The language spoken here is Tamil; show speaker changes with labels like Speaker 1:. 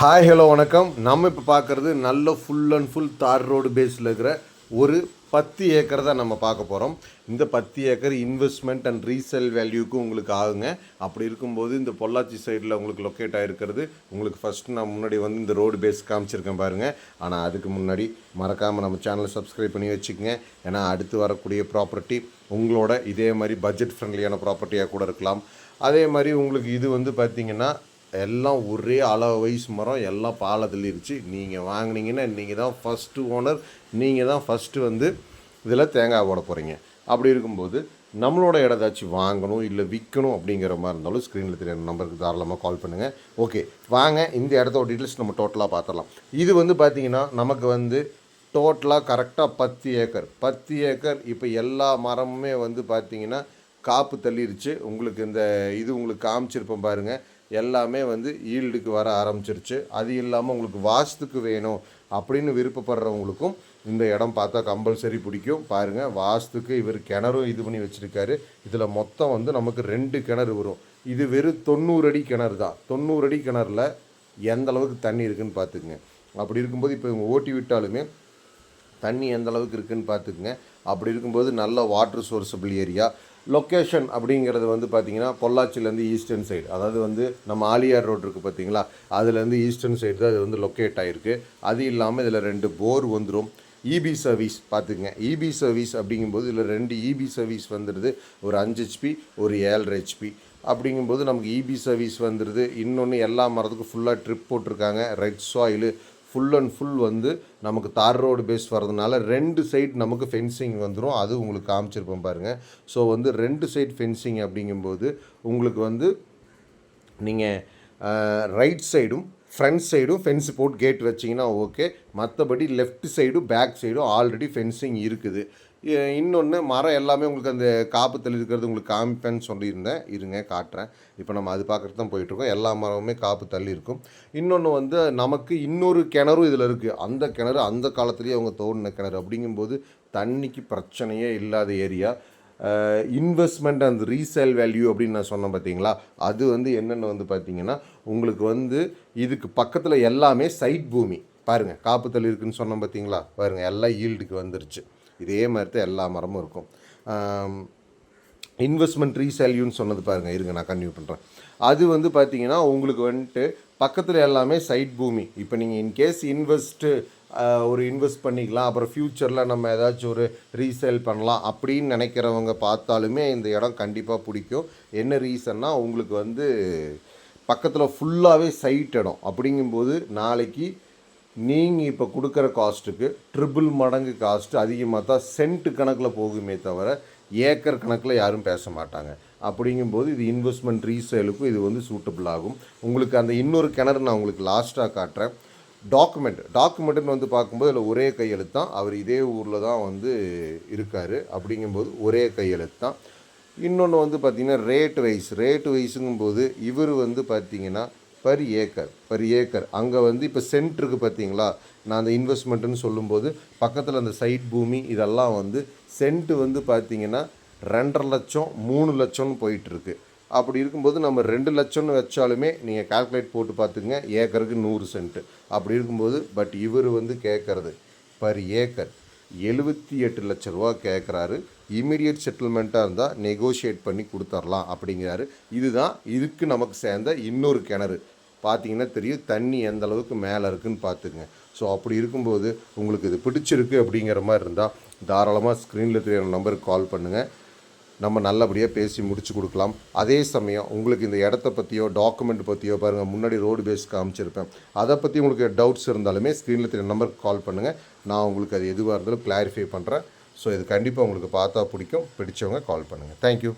Speaker 1: ஹாய் ஹலோ வணக்கம். நம்ம இப்போ பார்க்குறது நல்ல ஃபுல் அண்ட் ஃபுல் தார் ரோடு பேஸில் இருக்கிற ஒரு 10 ஏக்கர் தான் நம்ம பார்க்க போகிறோம். இந்த 10 ஏக்கர் இன்வெஸ்ட்மெண்ட் அண்ட் ரீசேல் வேல்யூக்கு உங்களுக்கு ஆகுங்க. அப்படி இருக்கும்போது இந்த பொள்ளாச்சி சைடில் உங்களுக்கு லொக்கேட் ஆகிருக்கிறது. உங்களுக்கு ஃபஸ்ட்டு நான் முன்னாடி வந்து இந்த ரோடு பேஸ் காமிச்சிருக்கேன் பாருங்கள். ஆனால் அதுக்கு முன்னாடி மறக்காமல் நம்ம சேனலை சப்ஸ்கிரைப் பண்ணி வச்சுக்கோங்க. ஏன்னா அடுத்து வரக்கூடிய ப்ராப்பர்ட்டி உங்களோட இதே மாதிரி பட்ஜெட் ஃப்ரெண்ட்லியான ப்ராப்பர்ட்டியாக கூட இருக்கலாம். அதே மாதிரி உங்களுக்கு இது வந்து பார்த்திங்கன்னா எல்லாம் ஒரே அளவு வயசு மரம், எல்லாம் பாலை தள்ளிருச்சு. நீங்கள் வாங்கினீங்கன்னா நீங்கள் தான் ஃபஸ்ட்டு ஓனர், நீங்கள் தான் ஃபஸ்ட்டு வந்து இதில் தேங்காய் போட போகிறீங்க. அப்படி இருக்கும்போது நம்மளோட இடத்தாச்சும் வாங்கணும் இல்லை விற்கணும் அப்படிங்கிற மாதிரி இருந்தாலும் ஸ்க்ரீனில் தெரியாத நம்பருக்கு தாராளமாக கால் பண்ணுங்கள். ஓகே, வாங்க இந்த இடத்தோட டீட்டெயில்ஸ் நம்ம டோட்டலாக பார்த்துடலாம். இது வந்து பார்த்திங்கன்னா நமக்கு வந்து டோட்டலாக கரெக்டாக 10 ஏக்கர். இப்போ எல்லா மரமுமே வந்து பார்த்திங்கன்னா காப்பு தள்ளிருச்சு. உங்களுக்கு இந்த இது உங்களுக்கு காமிச்சிருப்போம் பாருங்கள். எல்லாமே வந்து ஈல்டுக்கு வர ஆரம்பிச்சிருச்சு. அது இல்லாமல் உங்களுக்கு வாஸ்துக்கு வேணும் அப்படின்னு விருப்பப்படுறவங்களுக்கும் இந்த இடம் பார்த்தா கம்பல்சரி பிடிக்கும். பாருங்கள், வாஸ்துக்கு இவர் கிணறும் இது பண்ணி வச்சுருக்காரு. இதில் மொத்தம் வந்து நமக்கு 2 கிணறு வரும். இது வெறும் 90 அடி கிணறு தான். 90 அடி கிணறுல எந்த அளவுக்கு தண்ணி இருக்குதுன்னு பார்த்துக்குங்க. அப்படி இருக்கும்போது இப்போ இவங்க ஓட்டி விட்டாலுமே தண்ணி எந்த அளவுக்கு இருக்குதுன்னு பார்த்துக்குங்க. அப்படி இருக்கும்போது நல்ல வாட்டர் சோர்ஸபிள் ஏரியா. லொக்கேஷன் அப்படிங்கிறது வந்து பார்த்திங்கன்னா பொள்ளாச்சிலேருந்து ஈஸ்டர்ன் சைடு, அதாவது வந்து நம்ம ஆலியார் ரோடு இருக்குது பார்த்திங்களா, அதுலேருந்து ஈஸ்டர்ன் சைடு தான் அது வந்து லொக்கேட் ஆகிருக்கு. அது இல்லாமல் இதில் 2 போர் வந்துடும். இபி சர்வீஸ் பார்த்துக்குங்க. இபி சர்வீஸ் அப்படிங்கும்போது இதில் 2 இபி சர்வீஸ் வந்துடுது. ஒரு 5 HP, ஒரு 7.5 HP. அப்படிங்கும்போது நமக்கு இபி சர்வீஸ் வந்துடுது. இன்னொன்று எல்லா மரத்துக்கும் ஃபுல்லாக ட்ரிப் போட்டிருக்காங்க. Red soil full and full வந்து நமக்கு தார் ரோடு பேஸ் வரதுனால 2 சைடு நமக்கு ஃபென்சிங் வந்துடும். அது உங்களுக்கு காமிச்சிருப்போம் பாருங்கள். ஸோ வந்து 2 சைடு ஃபென்சிங் அப்படிங்கும்போது உங்களுக்கு வந்து நீங்கள் ரைட் சைடும் ஃப்ரண்ட் சைடும் ஃபென்ஸ் போட்டு கேட் வச்சிங்கன்னா ஓகே. மற்றபடி லெஃப்ட் சைடும் பேக் சைடும் ஆல்ரெடி ஃபென்சிங் இருக்குது. இன்னொன்று மரம் எல்லாமே உங்களுக்கு அந்த காப்புத்தில் இருக்கிறது உங்களுக்கு காமிப்பேன்னு சொல்லியிருந்தேன். இருங்க காட்டுறேன். இப்போ நம்ம அது பார்க்குறது தான் போயிட்டுருக்கோம். எல்லா மரமுமே காப்பு தள்ளி இருக்கும். இன்னொன்று வந்து நமக்கு இன்னொரு கிணறும் இதில் இருக்குது. அந்த கிணறு அந்த காலத்துலேயே அவங்க தோண்டின கிணறு. அப்படிங்கும்போது தண்ணிக்கு பிரச்சனையே இல்லாத area. Investment and resale value அப்படின்னு நான் சொன்னேன் பார்த்தீங்களா, அது வந்து என்னென்னு வந்து பார்த்திங்கன்னா உங்களுக்கு வந்து இதுக்கு பக்கத்தில் எல்லாமே சைட் பூமி. பாருங்கள், காப்புத்தல் இருக்குதுன்னு சொன்னோம் பார்த்தீங்களா, பாருங்கள் எல்லாம் ஈல்டுக்கு வந்துருச்சு. இதே மாதிரி தான் எல்லா மரமும் இருக்கும். இன்வெஸ்ட்மெண்ட் ரீசேல்யூன்னு சொன்னது பாருங்கள். இருங்க நான் கன்டினியூ பண்ணுறேன். அது வந்து பார்த்திங்கன்னா உங்களுக்கு வந்துட்டு பக்கத்தில் எல்லாமே சைட் பூமி. இப்போ நீங்கள் இன்கேஸ் இன்வெஸ்ட் பண்ணிக்கலாம், அப்புறம் ஃப்யூச்சரில் நம்ம ஏதாச்சும் ஒரு ரீசேல் பண்ணலாம் அப்படின்னு நினைக்கிறவங்க பார்த்தாலுமே இந்த இடம் கண்டிப்பாக பிடிக்கும். என்ன ரீசன்னா உங்களுக்கு வந்து பக்கத்தில் ஃபுல்லாகவே சைட் இடம். அப்படிங்கும்போது நாளைக்கு நீங்கள் இப்போ கொடுக்குற காஸ்ட்டுக்கு ட்ரிபிள் மடங்கு காஸ்ட்டு அதிகமாக தான் சென்ட் கணக்கில் போகுமே தவிர ஏக்கர் கணக்கில் யாரும் பேச மாட்டாங்க. அப்படிங்கும்போது இது இன்வெஸ்ட்மெண்ட் ரீசேலுக்கும் இது வந்து சூட்டபிள் ஆகும். உங்களுக்கு அந்த இன்னொரு கிணறு நான் உங்களுக்கு லாஸ்ட்டாக காட்டுறேன். டாக்குமெண்ட்டுன்னு வந்து பார்க்கும்போது அதில் ஒரே கையெழுத்து தான். அவர் இதே ஊரில் தான் வந்து இருக்கார். அப்படிங்கும்போது ஒரே கையெழுத்து தான். இன்னொன்று வந்து பார்த்திங்கன்னா ரேட்டு வைஸுங்கும்போது இவர் வந்து பார்த்திங்கன்னா பர் ஏக்கர் அங்கே வந்து இப்போ சென்ட்ருக்கு பார்த்தீங்களா, நான் அந்த இன்வெஸ்ட்மெண்ட்டுன்னு சொல்லும்போது பக்கத்தில் அந்த சைட் பூமி இதெல்லாம் வந்து சென்ட்டு வந்து பார்த்திங்கன்னா 2.5 லட்சம் 3 லட்சம்னு போயிட்டுருக்கு. அப்படி இருக்கும்போது நம்ம 2 லட்சம்னு வச்சாலுமே நீங்கள் கால்குலேட் போட்டு பார்த்துங்க, ஏக்கருக்கு 100 சென்ட்டு. அப்படி இருக்கும்போது பட் இவர் வந்து கேட்குறது பர் ஏக்கர் 78 லட்ச ரூபா கேட்குறாரு. இமீடியட் செட்டில்மெண்ட்டாக இருந்தால் நெகோஷியேட் பண்ணி கொடுத்துர்லாம் அப்படிங்கிறாரு. இதுக்கு நமக்கு சேர்ந்த இன்னொரு கிணறு பார்த்தீங்கன்னா தெரியும் தண்ணி எந்த அளவுக்கு மேலே இருக்குதுன்னு பார்த்துங்க. ஸோ அப்படி இருக்கும்போது உங்களுக்கு இது பிடிச்சிருக்கு அப்படிங்கிற மாதிரி இருந்தால் தாராளமாக ஸ்க்ரீனில் தெரியாத நம்பருக்கு கால் பண்ணுங்கள். நம்ம நல்லபடியாக பேசி முடிச்சு கொடுக்கலாம். அதே சமயம் உங்களுக்கு இந்த இடத்த பற்றியோ டாக்குமெண்ட் பற்றியோ பாருங்கள், முன்னாடி ரோடு பேஸ் காமிச்சிருப்பேன். அதை பற்றி உங்களுக்கு டவுட்ஸ் இருந்தாலுமே ஸ்க்ரீனில் தெரியாத நம்பருக்கு கால் பண்ணுங்கள். நான் உங்களுக்கு அது எதுவாக இருந்தாலும் கிளாரிஃபை பண்ணுறேன். ஸோ இது கண்டிப்பாக உங்களுக்கு பார்த்தா பிடிக்கும். பிடிச்சவங்க கால் பண்ணுங்கள். தேங்க்யூ.